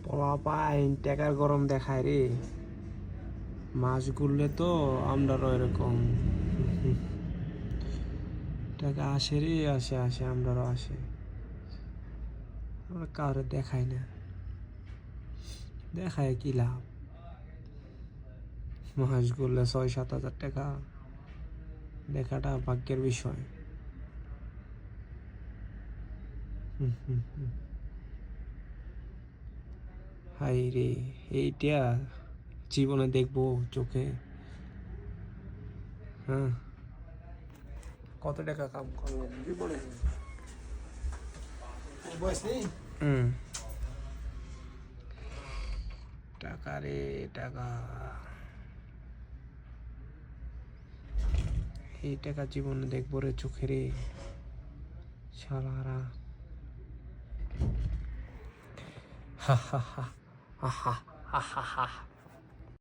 পোলাপাইন টাকার গরম দেখায় রে। মাস ঘুরলে তো আমরাও এরকম টাকা আসে রে, আসে আসে, আমরাও আসে। আমরা কাউরে দেখাই না, দেখায় কি লাভ? মাস ঘুরলে 6-7 হাজার টাকা দেখাটা ভাগ্যের বিষয়। হাই রে, এইটা জীবনে দেখবো চোখে? হ্যাঁ, কত টাকা কাম করলাম জীবনে। টাকা রে টাকা, এই টাকা জীবনে দেখবো রে চোখে রে শালারা। হা হা হা হা হা হা হা।